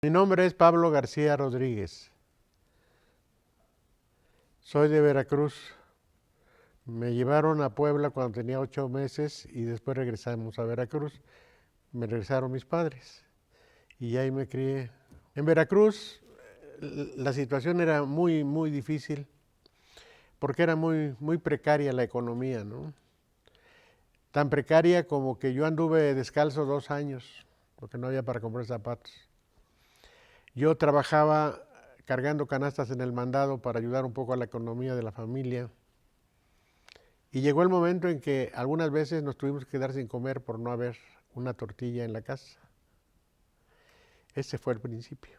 Mi nombre es Pablo García Rodríguez. Soy de Veracruz. Me llevaron a Puebla cuando tenía 8 meses y después regresamos a Veracruz. Me regresaron mis padres y ahí me crié. En Veracruz la situación era muy difícil porque era muy precaria la economía, ¿no? Tan precaria como que yo anduve descalzo 2 años porque no había para comprar zapatos. Yo trabajaba cargando canastas en el mandado para ayudar un poco a la economía de la familia. Y llegó el momento en que algunas veces nos tuvimos que quedar sin comer por no haber una tortilla en la casa. Ese fue el principio.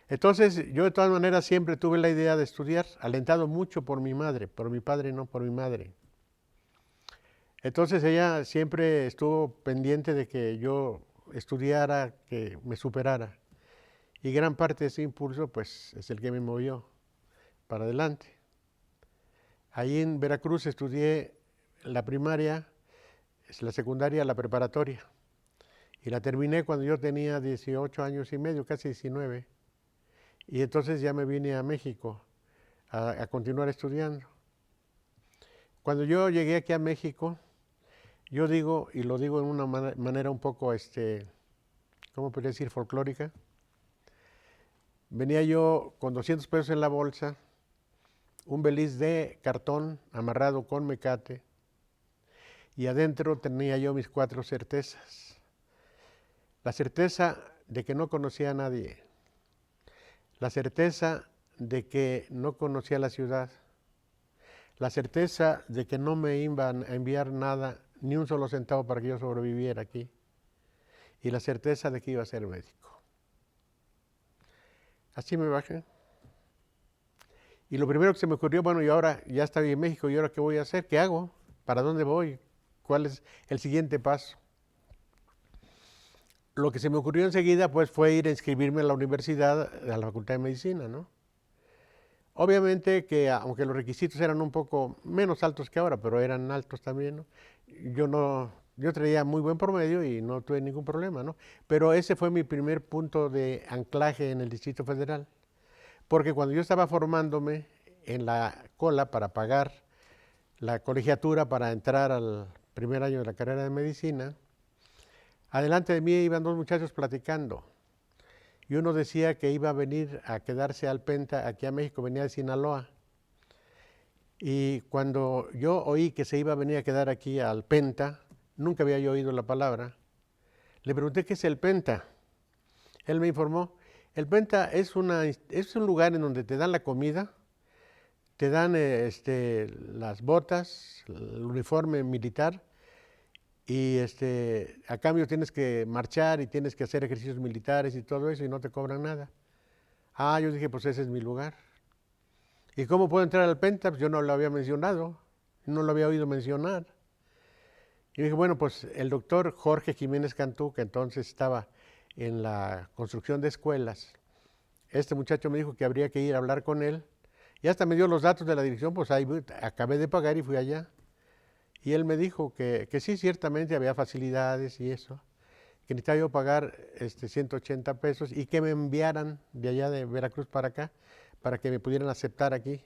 Entonces, yo de todas maneras siempre tuve la idea de estudiar, alentado mucho por mi madre, por mi padre no, por mi madre. Entonces ella siempre estuvo pendiente de que yo estudiara, que me superara. Y gran parte de ese impulso, pues, es el que me movió para adelante. Ahí en Veracruz estudié la primaria, la secundaria, la preparatoria. Y la terminé cuando yo tenía 18 años y medio, casi 19. Y entonces ya me vine a México a continuar estudiando. Cuando yo llegué aquí a México, yo digo, y lo digo en una manera un poco, ¿cómo podría decir? Folclórica. Venía yo con 200 pesos en la bolsa, un beliz de cartón amarrado con mecate, y adentro tenía yo mis 4 certezas. La certeza de que no conocía a nadie, la certeza de que no conocía la ciudad, la certeza de que no me iban a enviar nada, ni un solo centavo para que yo sobreviviera aquí, y la certeza de que iba a ser médico. Así me bajé. Y lo primero que se me ocurrió, bueno, y ahora ya estoy en México, ¿y ahora qué voy a hacer? ¿Qué hago? ¿Para dónde voy? ¿Cuál es el siguiente paso? Lo que se me ocurrió enseguida, pues, fue ir a inscribirme a la universidad, a la Facultad de Medicina, ¿no? Obviamente que aunque los requisitos eran un poco menos altos que ahora, pero eran altos también, ¿no? Yo traía muy buen promedio y no tuve ningún problema, ¿no? Pero ese fue mi primer punto de anclaje en el Distrito Federal, porque cuando yo estaba formándome en la cola para pagar la colegiatura para entrar al primer año de la carrera de medicina, adelante de mí iban dos muchachos platicando. Y uno decía que iba a venir a quedarse al Penta aquí a México, venía de Sinaloa. Y cuando yo oí que se iba a venir a quedar aquí al Penta, nunca había yo oído la palabra, le pregunté qué es el Penta. Él me informó, el Penta es un lugar en donde te dan la comida, te dan las botas, el uniforme militar, y a cambio tienes que marchar y tienes que hacer ejercicios militares y todo eso y no te cobran nada. Ah, yo dije, pues ese es mi lugar. ¿Y cómo puedo entrar al Penta? Pues yo no lo había mencionado, no lo había oído mencionar. Y dije, bueno, pues el doctor Jorge Jiménez Cantú, que entonces estaba en la construcción de escuelas, este muchacho me dijo que habría que ir a hablar con él, y hasta me dio los datos de la dirección, pues ahí acabé de pagar y fui allá. Y él me dijo que sí, ciertamente había facilidades y eso, que necesitaba yo pagar 180 pesos y que me enviaran de allá de Veracruz para acá, para que me pudieran aceptar aquí.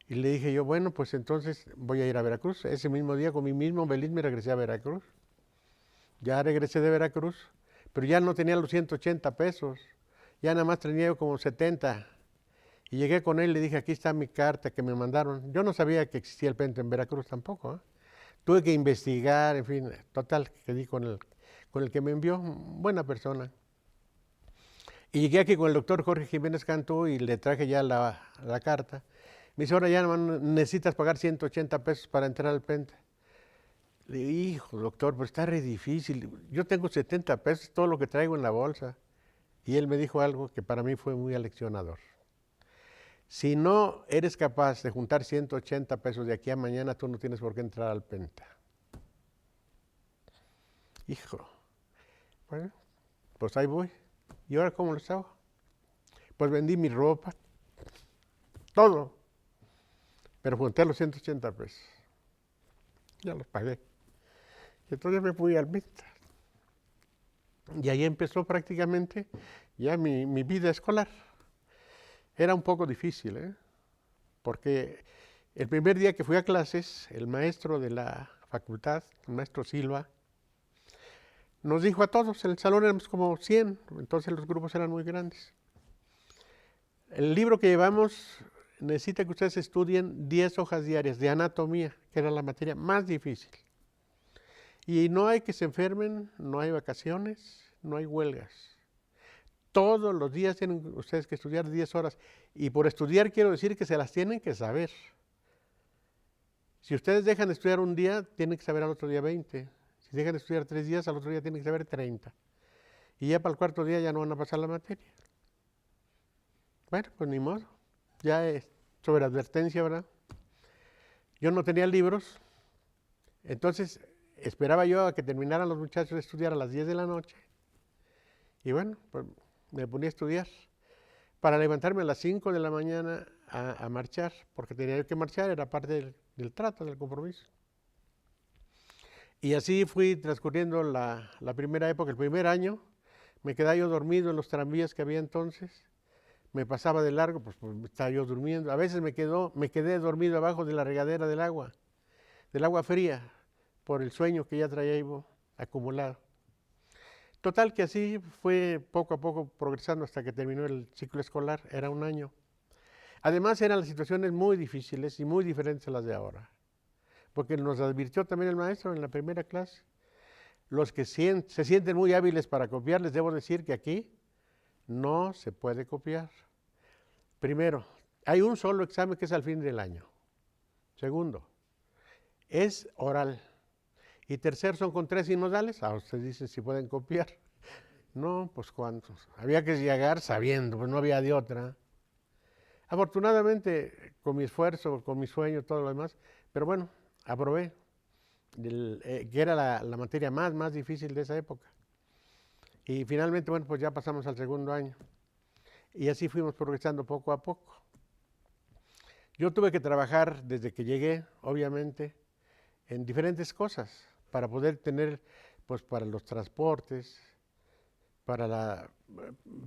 Y le dije yo, bueno, pues entonces voy a ir a Veracruz. Ese mismo día con mi mismo beliz me regresé a Veracruz. Ya regresé de Veracruz, pero ya no tenía los 180 pesos, ya nada más tenía yo como 70. Y llegué con él y le dije, aquí está mi carta que me mandaron. Yo no sabía que existía el Penta en Veracruz tampoco, ¿eh? Tuve que investigar, en fin, total, que di con el que me envió, buena persona. Y llegué aquí con el doctor Jorge Jiménez Cantú y le traje ya la carta. Me dice, ahora ya necesitas pagar 180 pesos para entrar al Penta. Le dije, hijo, doctor, pues está re difícil. Yo tengo 70 pesos, todo lo que traigo en la bolsa. Y él me dijo algo que para mí fue muy aleccionador. Si no eres capaz de juntar 180 pesos de aquí a mañana, tú no tienes por qué entrar al Penta. Hijo, bueno, pues ahí voy. ¿Y ahora cómo lo hago? Pues vendí mi ropa, todo, pero junté los 180 pesos. Ya los pagué. Y entonces me fui al Penta. Y ahí empezó prácticamente ya mi vida escolar. Era un poco difícil, ¿eh? Porque el primer día que fui a clases, el maestro de la facultad, el maestro Silva, nos dijo a todos, en el salón éramos como 100, entonces los grupos eran muy grandes. El libro que llevamos necesita que ustedes estudien 10 hojas diarias de anatomía, que era la materia más difícil. Y no hay que se enfermen, no hay vacaciones, no hay huelgas. Todos los días tienen ustedes que estudiar 10 horas. Y por estudiar quiero decir que se las tienen que saber. Si ustedes dejan de estudiar un día, tienen que saber al otro día 20. Si dejan de estudiar 3 días, al otro día tienen que saber 30. Y ya para el cuarto día ya no van a pasar la materia. Bueno, pues ni modo. Ya es sobre advertencia, ¿verdad? Yo no tenía libros, entonces esperaba yo a que terminaran los muchachos de estudiar a las 10 de la noche. Y bueno, pues me ponía a estudiar para levantarme a las 5 de la mañana a marchar, porque tenía yo que marchar, era parte del trato, del compromiso. Y así fui transcurriendo la primera época, el primer año. Me quedaba yo dormido en los tranvías que había entonces. Me pasaba de largo, pues estaba yo durmiendo. A veces me quedé dormido abajo de la regadera del agua fría, por el sueño que ya traía yo acumulado. Total que así fue poco a poco progresando hasta que terminó el ciclo escolar, era un año. Además eran las situaciones muy difíciles y muy diferentes a las de ahora, porque nos advirtió también el maestro en la primera clase. Los que se sienten muy hábiles para copiar, les debo decir que aquí no se puede copiar. Primero, hay un solo examen que es al fin del año. Segundo, es oral. Y tercero, son con 3 sinodales. Ustedes dicen si pueden copiar. No, pues cuántos. Había que llegar sabiendo, pues no había de otra. Afortunadamente, con mi esfuerzo, con mi sueño, todo lo demás, pero bueno, aprobé, que era la materia más difícil de esa época. Y finalmente, bueno, pues ya pasamos al segundo año. Y así fuimos progresando poco a poco. Yo tuve que trabajar desde que llegué, obviamente, en diferentes cosas para poder tener, pues para los transportes, para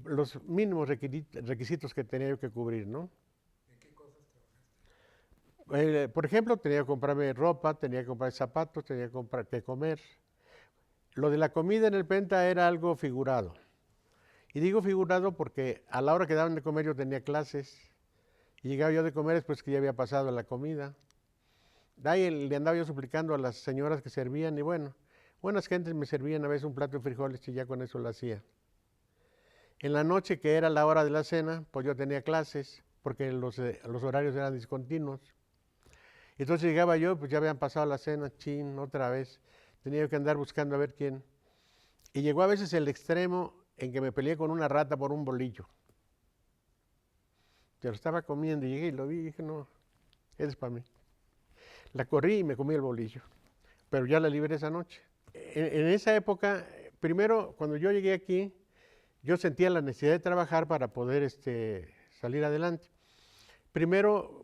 los mínimos requisitos que tenía yo que cubrir, ¿no? ¿En qué cosas trabajaste? Por ejemplo, tenía que comprarme ropa, tenía que comprar zapatos, tenía que comprar que comer. Lo de la comida en el Penta era algo figurado. Y digo figurado porque a la hora que daban de comer yo tenía clases y llegaba yo de comer después que ya había pasado la comida. De ahí le andaba yo suplicando a las señoras que servían y bueno, buenas gentes me servían a veces un plato de frijoles y ya con eso lo hacía. En la noche, que era la hora de la cena, pues yo tenía clases porque los horarios eran discontinuos. Entonces llegaba yo, pues ya habían pasado la cena, chin, otra vez. Tenía que andar buscando a ver quién. Y llegó a veces el extremo en que me peleé con una rata por un bolillo. Yo lo estaba comiendo y llegué y lo vi y dije, no, es para mí. La corrí y me comí el bolillo, pero ya la libré esa noche. En esa época, primero, cuando yo llegué aquí, yo sentía la necesidad de trabajar para poder salir adelante. Primero,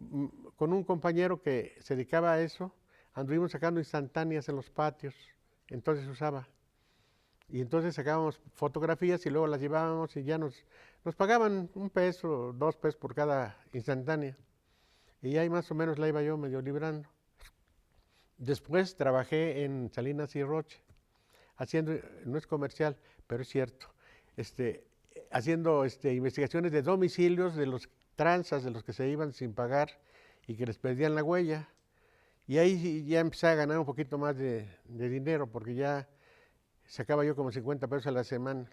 con un compañero que se dedicaba a eso, anduvimos sacando instantáneas en los patios, entonces usaba. Y entonces sacábamos fotografías y luego las llevábamos y ya nos pagaban 1 peso, 2 pesos por cada instantánea. Y ahí más o menos la iba yo medio librando. Después trabajé en Salinas y Roche, haciendo, no es comercial, pero es cierto, haciendo investigaciones de domicilios de los tranzas, de los que se iban sin pagar y que les perdían la huella. Y ahí ya empecé a ganar un poquito más de dinero, porque ya sacaba yo como 50 pesos a la semana.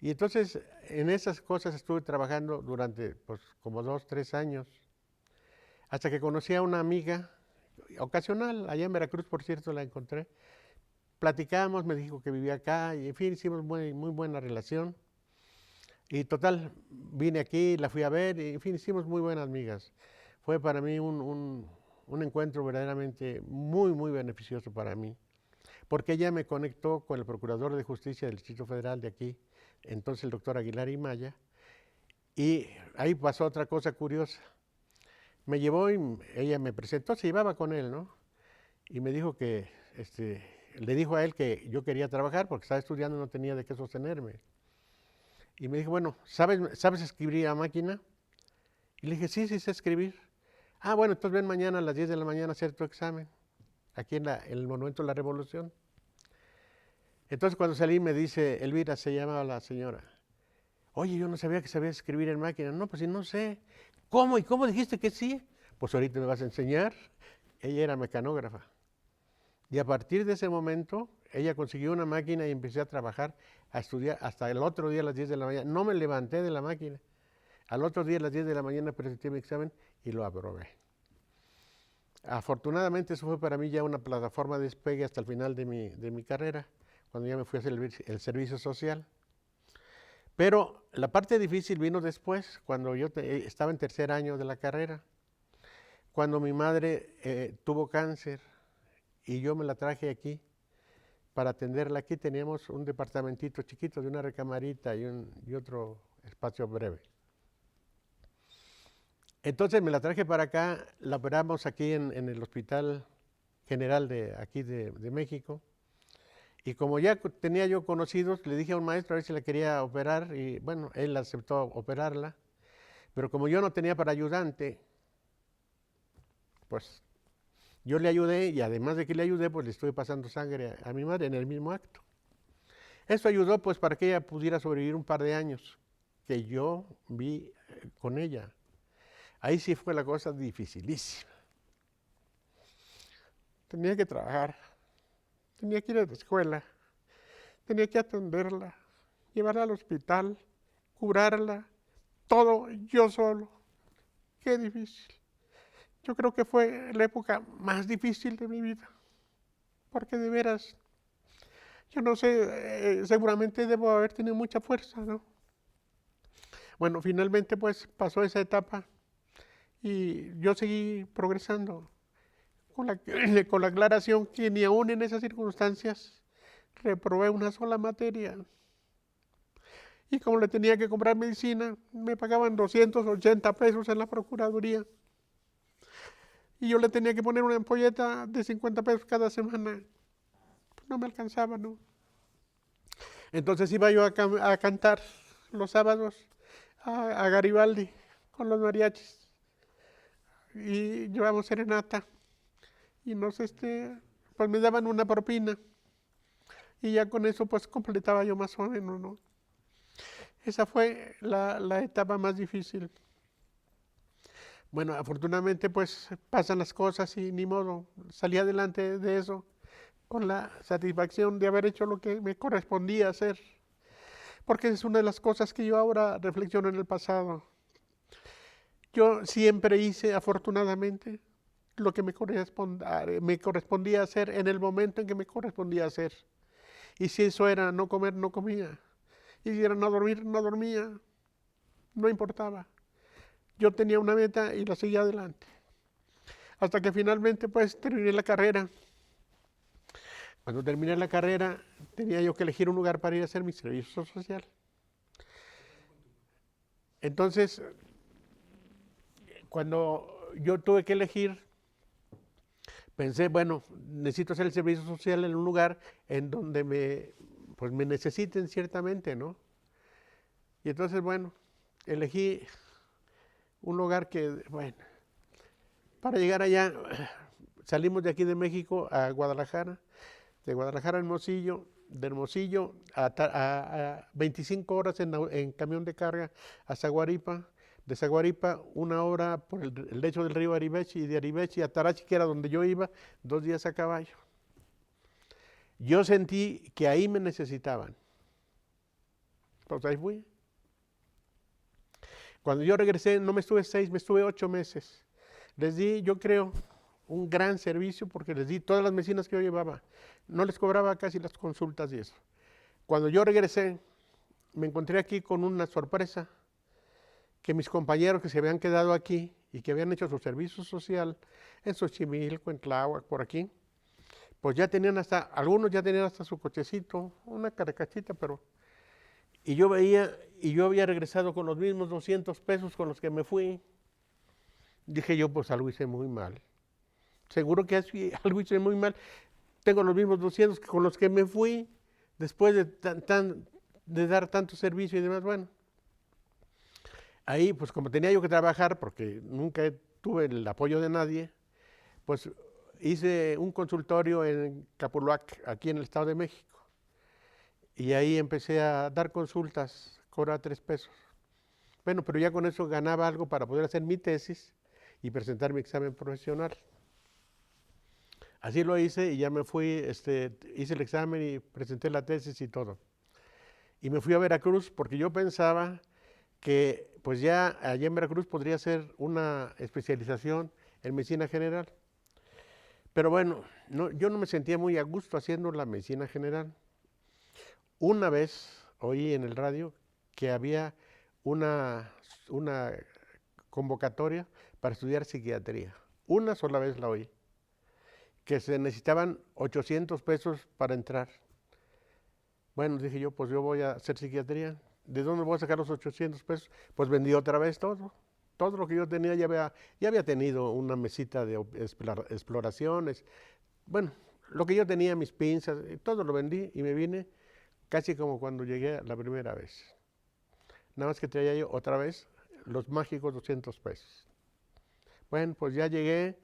Y entonces en esas cosas estuve trabajando durante pues como 2, 3 años, hasta que conocí a una amiga ocasional, allá en Veracruz, por cierto, la encontré. Platicamos, me dijo que vivía acá y en fin, hicimos muy buena relación. Y total, vine aquí, la fui a ver y en fin, hicimos muy buenas amigas. Fue para mí un encuentro verdaderamente muy beneficioso para mí, porque ella me conectó con el Procurador de Justicia del Distrito Federal de aquí, entonces el doctor Aguilar y Maya, y ahí pasó otra cosa curiosa. Me llevó y ella me presentó, se llevaba con él, ¿no? Y me dijo que le dijo a él que yo quería trabajar porque estaba estudiando y no tenía de qué sostenerme. Y me dijo, bueno, ¿sabes escribir a máquina? Y le dije, sí, sí sé escribir. Ah, bueno, entonces ven mañana a las 10 de la mañana a hacer tu examen, aquí en el Monumento de la Revolución. Entonces cuando salí me dice, Elvira, se llamaba la señora, oye, yo no sabía que sabías escribir en máquina. No, pues sí, no sé. ¿Cómo? ¿Y cómo dijiste que sí? Pues ahorita me vas a enseñar. Ella era mecanógrafa. Y a partir de ese momento, ella consiguió una máquina y empecé a trabajar, a estudiar hasta el otro día a las 10 de la mañana. No me levanté de la máquina. Al otro día a las 10 de la mañana presenté mi examen y lo aprobé. Afortunadamente eso fue para mí ya una plataforma de despegue hasta el final de mi carrera, cuando ya me fui a hacer el servicio social. Pero la parte difícil vino después, cuando yo estaba en tercer año de la carrera, cuando mi madre tuvo cáncer y yo me la traje aquí para atenderla. Aquí teníamos un departamentito chiquito de una recamarita y otro espacio breve. Entonces me la traje para acá, la operamos aquí en el Hospital General de aquí de México. Y como ya tenía yo conocidos, le dije a un maestro a ver si la quería operar y bueno, él aceptó operarla. Pero como yo no tenía para ayudante, pues yo le ayudé y además de que le ayudé, pues le estuve pasando sangre a mi madre en el mismo acto. Eso ayudó pues para que ella pudiera sobrevivir un par de años que yo vi con ella. Ahí sí fue la cosa dificilísima. Tenía que trabajar, tenía que ir a la escuela, tenía que atenderla, llevarla al hospital, curarla, todo yo solo. Qué difícil. Yo creo que fue la época más difícil de mi vida, porque de veras, yo no sé, seguramente debo haber tenido mucha fuerza, ¿no? Bueno, finalmente pues pasó esa etapa y yo seguí progresando con la aclaración que ni aún en esas circunstancias reprobé una sola materia. Y como le tenía que comprar medicina, me pagaban 280 pesos en la Procuraduría. Y yo le tenía que poner una ampolleta de 50 pesos cada semana. Pues no me alcanzaba, ¿no? Entonces iba yo a cantar los sábados a Garibaldi con los mariachis. Y llevamos serenata. Y pues me daban una propina. Y ya con eso pues completaba yo más o menos, ¿no? Esa fue la etapa más difícil. Bueno, afortunadamente pues pasan las cosas y ni modo, salí adelante de eso con la satisfacción de haber hecho lo que me correspondía hacer, porque es una de las cosas que yo ahora reflexiono en el pasado. Yo siempre hice, afortunadamente, lo que me correspondía hacer en el momento en que me correspondía hacer. Y si eso era no comer, no comía. Y si era no dormir, no dormía. No importaba. Yo tenía una meta y la seguía adelante. Hasta que finalmente pues terminé la carrera. Cuando terminé la carrera tenía yo que elegir un lugar para ir a hacer mi servicio social. Entonces, cuando yo tuve que elegir, pensé, bueno, necesito hacer el servicio social en un lugar en donde me necesiten ciertamente, ¿no? Y entonces, bueno, elegí un lugar que, bueno, para llegar allá, salimos de aquí de México a Guadalajara, de Guadalajara a Hermosillo, de Hermosillo a 25 horas en camión de carga a Zaguaripa, de Zaguaripa 1 hora por el lecho del río Aribechi y de Aribechi a Tarachi, que era donde yo iba, 2 días a caballo. Yo sentí que ahí me necesitaban. Pues ahí fui. Cuando yo regresé no me estuve 6, me estuve 8 meses. Les di, yo creo, un gran servicio porque les di todas las medicinas que yo llevaba. No les cobraba casi las consultas y eso. Cuando yo regresé, me encontré aquí con una sorpresa, que mis compañeros que se habían quedado aquí y que habían hecho su servicio social en Xochimilco, en Tláhuac, por aquí, pues ya tenían algunos ya tenían hasta su cochecito, una carcachita, pero... Y yo veía, y yo había regresado con los mismos 200 pesos con los que me fui. Dije yo, pues algo hice muy mal. Seguro que algo hice muy mal. tengo los mismos 200 con los que me fui después de dar tanto servicio y demás. Bueno, ahí pues como tenía yo que trabajar porque nunca tuve el apoyo de nadie, pues hice un consultorio en Capuluac, aquí en el Estado de México. Y ahí empecé a dar consultas, cobraba 3 pesos. Bueno, pero ya con eso ganaba algo para poder hacer mi tesis y presentar mi examen profesional. Así lo hice y ya me fui, hice el examen y presenté la tesis y todo. Y me fui a Veracruz porque yo pensaba que pues ya allá en Veracruz podría ser una especialización en medicina general. Pero bueno, yo no me sentía muy a gusto haciendo la medicina general. Una vez oí en el radio que había una convocatoria para estudiar psiquiatría. Una sola vez la oí, que se necesitaban 800 pesos para entrar. Bueno, dije yo, pues yo voy a hacer psiquiatría. ¿De dónde voy a sacar los 800 pesos? Pues vendí otra vez todo. Todo lo que yo tenía ya había tenido una mesita de exploraciones. Bueno, lo que yo tenía, mis pinzas, todo lo vendí y me vine casi como cuando llegué la primera vez. Nada más que traía yo otra vez los mágicos 200 pesos. Bueno, pues ya llegué,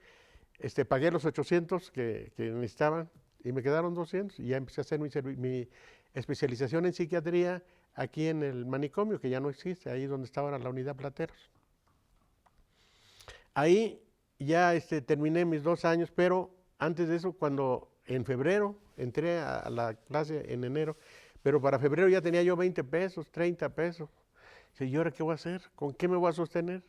pagué los 800 que necesitaban y me quedaron 200 y ya empecé a hacer mi especialización en psiquiatría aquí en el manicomio, que ya no existe, ahí donde está ahora la unidad Plateros. Ahí ya terminé mis 2 años, pero antes de eso, cuando en febrero entré a la clase en enero, pero para febrero ya tenía yo 20 pesos, 30 pesos. Dice, ¿y ahora qué voy a hacer? ¿Con qué me voy a sostener?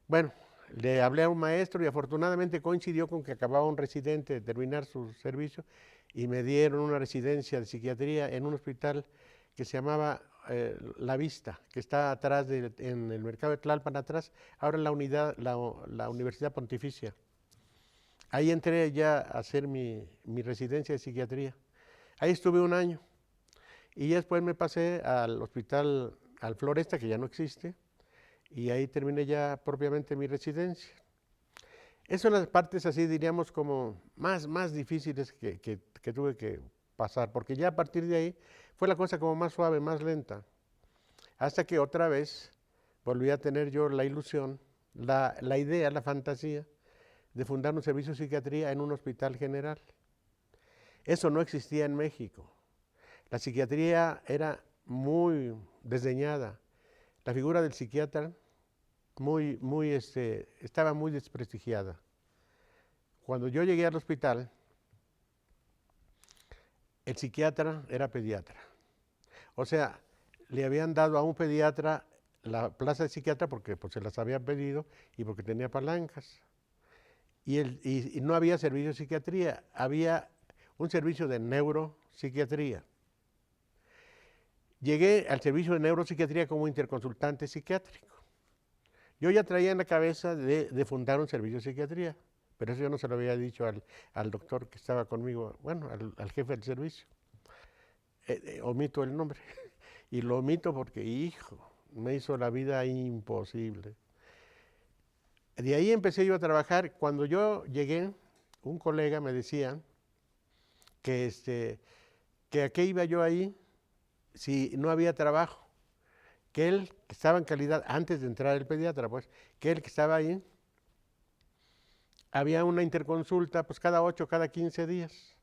Bueno, le hablé a un maestro y afortunadamente coincidió con que acababa un residente de terminar su servicio y me dieron una residencia de psiquiatría en un hospital que se llamaba La Vista, que está atrás, en el mercado de Tlalpan atrás, ahora en la Universidad Pontificia. Ahí entré ya a hacer mi residencia de psiquiatría. Ahí estuve 1 año y después me pasé al hospital, al Floresta, que ya no existe, y ahí terminé ya propiamente mi residencia. Esas son las partes así, diríamos, como más difíciles que tuve que pasar, porque ya a partir de ahí fue la cosa como más suave, más lenta, hasta que otra vez volví a tener yo la ilusión, la idea, la fantasía de fundar un servicio de psiquiatría en un hospital general. Eso no existía en México. La psiquiatría era muy desdeñada. La figura del psiquiatra estaba muy desprestigiada. Cuando yo llegué al hospital, el psiquiatra era pediatra. O sea, le habían dado a un pediatra la plaza de psiquiatra porque pues, se las habían pedido y porque tenía palancas. Y no había servicio de psiquiatría, había un servicio de neuropsiquiatría. Llegué al servicio de neuropsiquiatría como interconsultante psiquiátrico. Yo ya traía en la cabeza de fundar un servicio de psiquiatría, pero eso yo no se lo había dicho al doctor que estaba conmigo, bueno, al jefe del servicio. Omito el nombre. Y lo omito porque, hijo, me hizo la vida imposible. De ahí empecé yo a trabajar. Cuando yo llegué, un colega me decía que a qué iba yo ahí si no había trabajo. Que él, que estaba en calidad, antes de entrar el pediatra, pues, que él que estaba ahí, había una interconsulta pues cada 8, cada 15 días.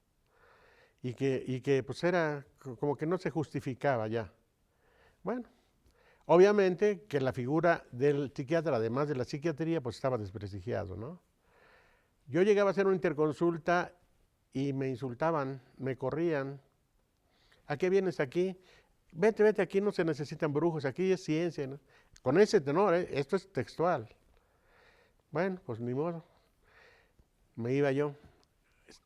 Y que pues era como que no se justificaba ya. Bueno, obviamente que la figura del psiquiatra, además de la psiquiatría, pues estaba desprestigiado, ¿no? Yo llegaba a hacer una interconsulta y me insultaban, me corrían. ¿A qué vienes aquí? Vete, aquí no se necesitan brujos, aquí es ciencia, ¿no? Con ese tenor, esto es textual. Bueno, pues ni modo, me iba yo.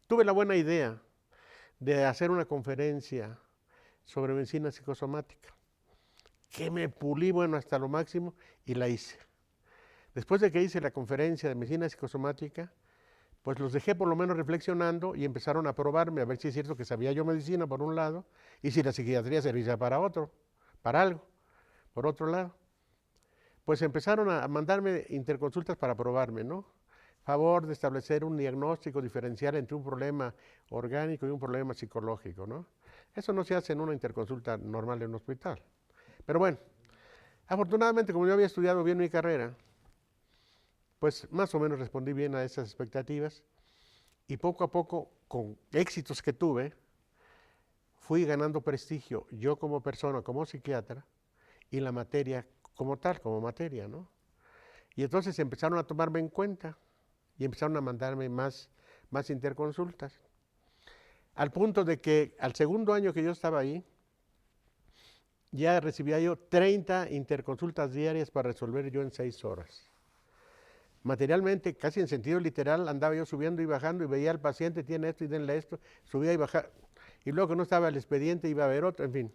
Tuve la buena idea de hacer una conferencia sobre medicina psicosomática, que me pulí, bueno, hasta lo máximo y la hice. Después de que hice la conferencia de medicina psicosomática, pues los dejé por lo menos reflexionando y empezaron a probarme a ver si es cierto que sabía yo medicina por un lado y si la psiquiatría servía para algo, por otro lado. Pues empezaron a mandarme interconsultas para probarme, ¿no? favor de establecer un diagnóstico diferencial entre un problema orgánico y un problema psicológico, ¿no? Eso no se hace en una interconsulta normal en un hospital. Pero bueno, afortunadamente, como yo había estudiado bien mi carrera, pues más o menos respondí bien a esas expectativas y poco a poco, con éxitos que tuve, fui ganando prestigio yo como persona, como psiquiatra, y la materia como tal, como materia, ¿no? Y entonces empezaron a tomarme en cuenta y empezaron a mandarme más interconsultas. Al punto de que al segundo año que yo estaba ahí, ya recibía yo 30 interconsultas diarias para resolver yo en 6 horas. Materialmente, casi en sentido literal, andaba yo subiendo y bajando y veía al paciente, tiene esto y denle esto, subía y bajaba. Y luego que no estaba el expediente, iba a ver otro, en fin.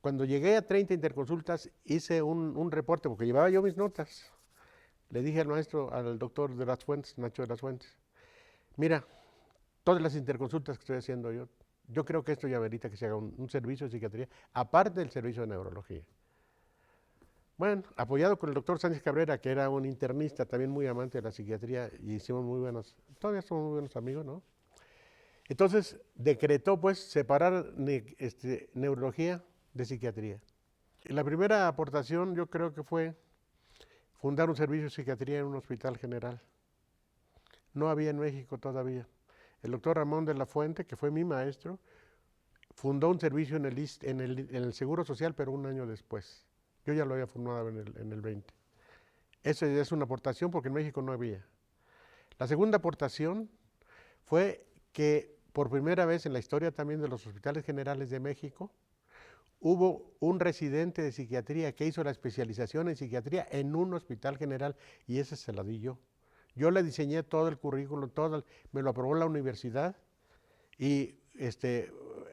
Cuando llegué a 30 interconsultas, hice un reporte, porque llevaba yo mis notas. Le dije al maestro, al doctor de las Fuentes, Nacho de las Fuentes, mira, todas las interconsultas que estoy haciendo yo creo que esto ya amerita que se haga un servicio de psiquiatría, aparte del servicio de neurología. Bueno, apoyado con el doctor Sánchez Cabrera, que era un internista también muy amante de la psiquiatría, y hicimos muy buenos, todavía somos muy buenos amigos, ¿no? Entonces, decretó pues separar neurología de psiquiatría. Y la primera aportación yo creo que fue fundar un servicio de psiquiatría en un hospital general. No había en México todavía. El doctor Ramón de la Fuente, que fue mi maestro, fundó un servicio en el Seguro Social, pero un año después. Yo ya lo había fundado en el 20. Esa es una aportación porque en México no había. La segunda aportación fue que por primera vez en la historia también de los hospitales generales de México, hubo un residente de psiquiatría que hizo la especialización en psiquiatría en un hospital general y ese se la di yo. Yo le diseñé todo el currículum, me lo aprobó la universidad y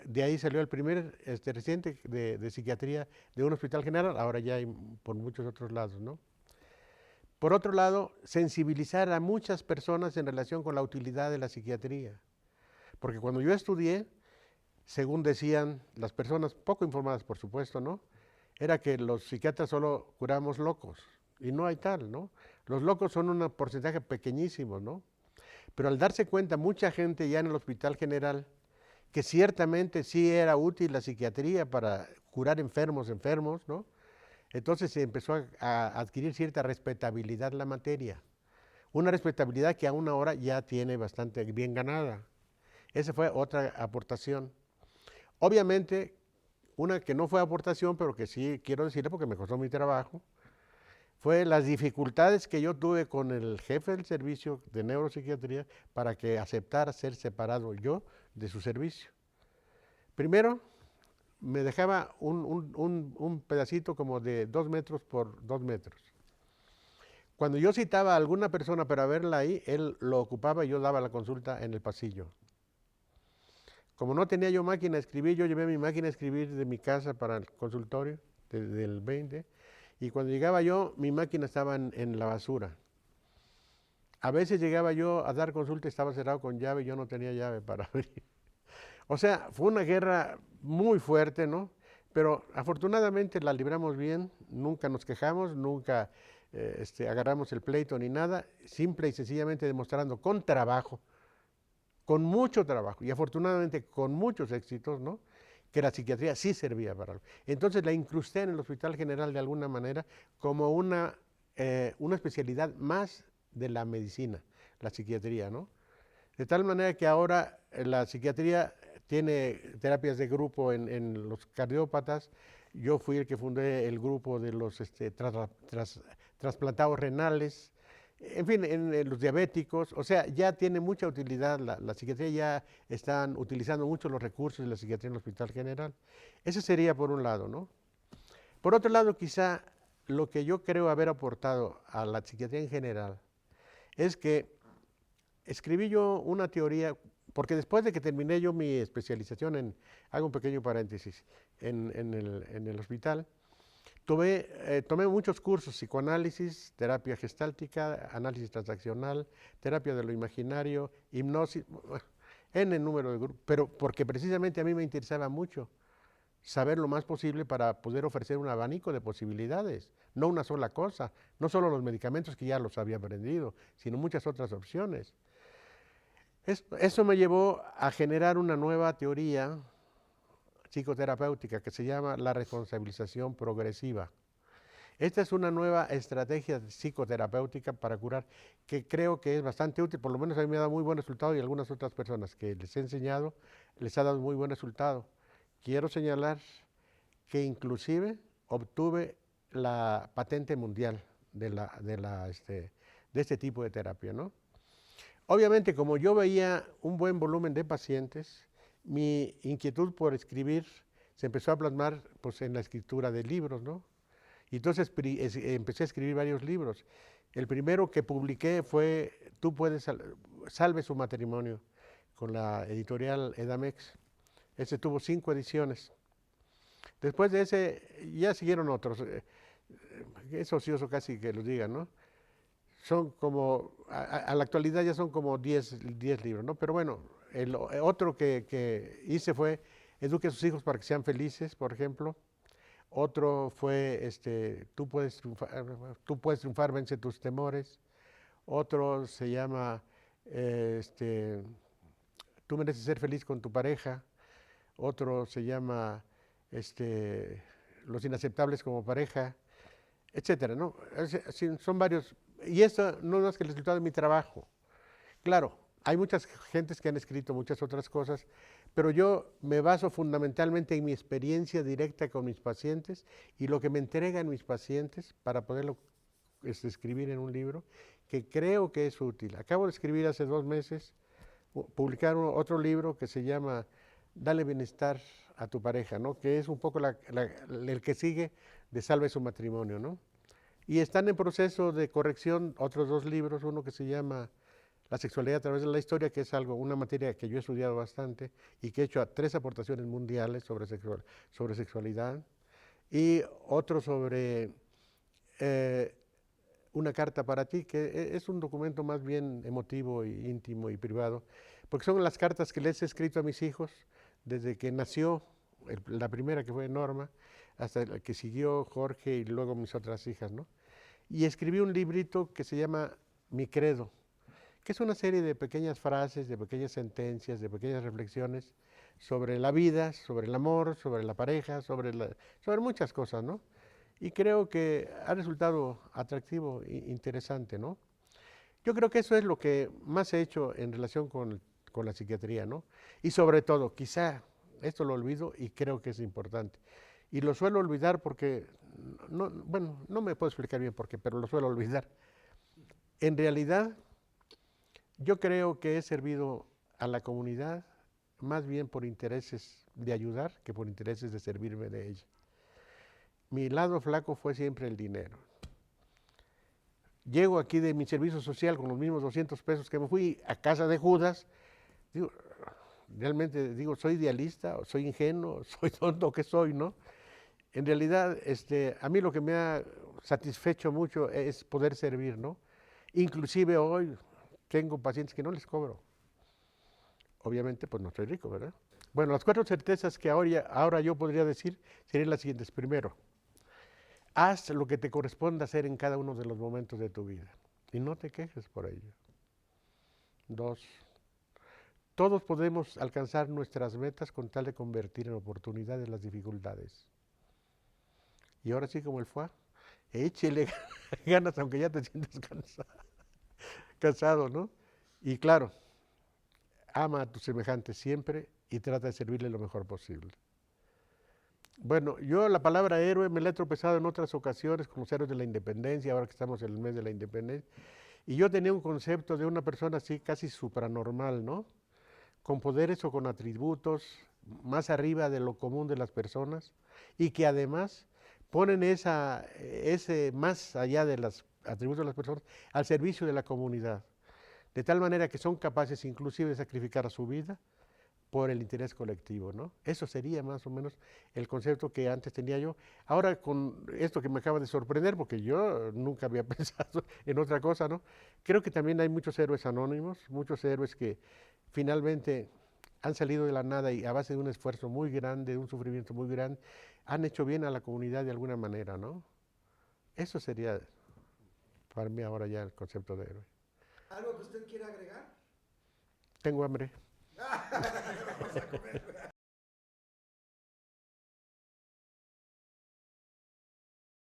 de ahí salió el primer residente de psiquiatría de un hospital general, ahora ya hay por muchos otros lados, ¿no? Por otro lado, sensibilizar a muchas personas en relación con la utilidad de la psiquiatría. Porque cuando yo estudié, según decían las personas, poco informadas por supuesto, ¿no? Era que los psiquiatras solo curamos locos, y no hay tal, ¿no? Los locos son un porcentaje pequeñísimo, ¿no? Pero al darse cuenta mucha gente ya en el hospital general, que ciertamente sí era útil la psiquiatría para curar enfermos, ¿no? Entonces se empezó a adquirir cierta respetabilidad la materia. Una respetabilidad que aún ahora ya tiene bastante bien ganada. Esa fue otra aportación. Obviamente, una que no fue aportación, pero que sí quiero decirle porque me costó mi trabajo, fue las dificultades que yo tuve con el jefe del servicio de neuropsiquiatría para que aceptara ser separado yo de su servicio. Primero, me dejaba un pedacito como de 2 metros por 2 metros. Cuando yo citaba a alguna persona para verla ahí, él lo ocupaba y yo daba la consulta en el pasillo. Como no tenía yo máquina de escribir, yo llevé mi máquina de escribir de mi casa para el consultorio del 20 y cuando llegaba yo, mi máquina estaba en la basura. A veces llegaba yo a dar consulta y estaba cerrado con llave y yo no tenía llave para abrir. O sea, fue una guerra muy fuerte, ¿no? Pero afortunadamente la libramos bien, nunca nos quejamos, nunca agarramos el pleito ni nada, simple y sencillamente demostrando con trabajo, con mucho trabajo y afortunadamente con muchos éxitos, ¿no? Que la psiquiatría sí servía para algo. Entonces la incrusté en el Hospital General de alguna manera como una especialidad más de la medicina, la psiquiatría, ¿no? De tal manera que ahora la psiquiatría tiene terapias de grupo en los cardiópatas. Yo fui el que fundé el grupo de los trasplantados renales, en fin, en los diabéticos. O sea, ya tiene mucha utilidad la psiquiatría, ya están utilizando mucho los recursos de la psiquiatría en el Hospital General. Eso sería por un lado, ¿no? Por otro lado, quizá lo que yo creo haber aportado a la psiquiatría en general es que escribí yo una teoría, porque después de que terminé yo mi especialización hago un pequeño paréntesis, en el hospital, tomé muchos cursos, psicoanálisis, terapia gestáltica, análisis transaccional, terapia de lo imaginario, hipnosis, en el número de grupos, pero porque precisamente a mí me interesaba mucho saber lo más posible para poder ofrecer un abanico de posibilidades, no una sola cosa, no solo los medicamentos que ya los había aprendido, sino muchas otras opciones. Eso me llevó a generar una nueva teoría psicoterapéutica que se llama la responsabilización progresiva. Esta es una nueva estrategia psicoterapéutica para curar que creo que es bastante útil, por lo menos a mí me ha dado muy buen resultado y a algunas otras personas que les he enseñado les ha dado muy buen resultado. Quiero señalar que inclusive obtuve la patente mundial de este tipo de terapia, ¿no? Obviamente, como yo veía un buen volumen de pacientes, mi inquietud por escribir se empezó a plasmar pues, en la escritura de libros, ¿no? Y entonces empecé a escribir varios libros. El primero que publiqué fue Salve su matrimonio, con la editorial Edamex. Ese tuvo 5 ediciones. Después de ese ya siguieron otros. Es ocioso casi que lo digan, ¿no? Son como, a la actualidad ya son como 10 libros, ¿no? Pero bueno, el otro que hice fue Eduque a sus hijos para que sean felices, por ejemplo. Otro fue tú puedes triunfar, vence tus temores. Otro se llama Tú mereces ser feliz con tu pareja. Otro se llama Los inaceptables como pareja, etcétera, ¿no? Son varios. Y esto no es más que el resultado de mi trabajo. Claro, hay muchas gentes que han escrito muchas otras cosas, pero yo me baso fundamentalmente en mi experiencia directa con mis pacientes y lo que me entregan mis pacientes para poderlo escribir en un libro, que creo que es útil. Acabo de escribir hace 2 meses, publicar otro libro que se llama Dale bienestar a tu pareja, ¿no? Que es un poco el que sigue de Salve su matrimonio, ¿no? Y están en proceso de corrección otros 2 libros, uno que se llama La sexualidad a través de la historia, que es una materia que yo he estudiado bastante y que he hecho 3 aportaciones mundiales sobre sexualidad, y otro sobre Una carta para ti, que es un documento más bien emotivo, y íntimo y privado, porque son las cartas que les he escrito a mis hijos desde que nació, la primera que fue Norma, hasta la que siguió Jorge y luego mis otras hijas, ¿no? Y escribí un librito que se llama Mi Credo, que es una serie de pequeñas frases, de pequeñas sentencias, de pequeñas reflexiones sobre la vida, sobre el amor, sobre la pareja, sobre muchas cosas, ¿no? Y creo que ha resultado atractivo e interesante, ¿no? Yo creo que eso es lo que más he hecho en relación con la psiquiatría, ¿no? Y sobre todo, quizá esto lo olvido y creo que es importante. Y lo suelo olvidar porque, bueno, no me puedo explicar bien por qué, pero lo suelo olvidar. En realidad, yo creo que he servido a la comunidad más bien por intereses de ayudar que por intereses de servirme de ella. Mi lado flaco fue siempre el dinero. Llego aquí de mi servicio social con los mismos 200 pesos que me fui a casa de Judas. Digo, realmente digo, ¿soy idealista? ¿O soy ingenuo? ¿Soy tonto? ¿Qué soy, no? En realidad, a mí lo que me ha satisfecho mucho es poder servir, ¿no? Inclusive hoy tengo pacientes que no les cobro. Obviamente, pues no estoy rico, ¿verdad? Bueno, las 4 certezas que ahora yo podría decir serían las siguientes. Primero, haz lo que te corresponda hacer en cada uno de los momentos de tu vida y no te quejes por ello. 2, todos podemos alcanzar nuestras metas con tal de convertir en oportunidades las dificultades. Y ahora sí, como el foie, échele ganas aunque ya te sientas cansado, ¿no? Y claro, ama a tus semejantes siempre y trata de servirle lo mejor posible. Bueno, yo la palabra héroe me la he tropezado en otras ocasiones con los héroes de la independencia, ahora que estamos en el mes de la independencia, y yo tenía un concepto de una persona así casi supranormal, ¿no? Con poderes o con atributos más arriba de lo común de las personas y que además ponen ese más allá de los atributos de las personas al servicio de la comunidad, de tal manera que son capaces inclusive de sacrificar su vida por el interés colectivo, ¿no? Eso sería más o menos el concepto que antes tenía yo. Ahora con esto que me acaba de sorprender, porque yo nunca había pensado en otra cosa, ¿no? Creo que también hay muchos héroes anónimos, muchos héroes que finalmente han salido de la nada y a base de un esfuerzo muy grande, de un sufrimiento muy grande, han hecho bien a la comunidad de alguna manera, ¿no? Eso sería para mí ahora ya el concepto de héroe. ¿Algo que usted quiera agregar? Tengo hambre. Vamos a comer.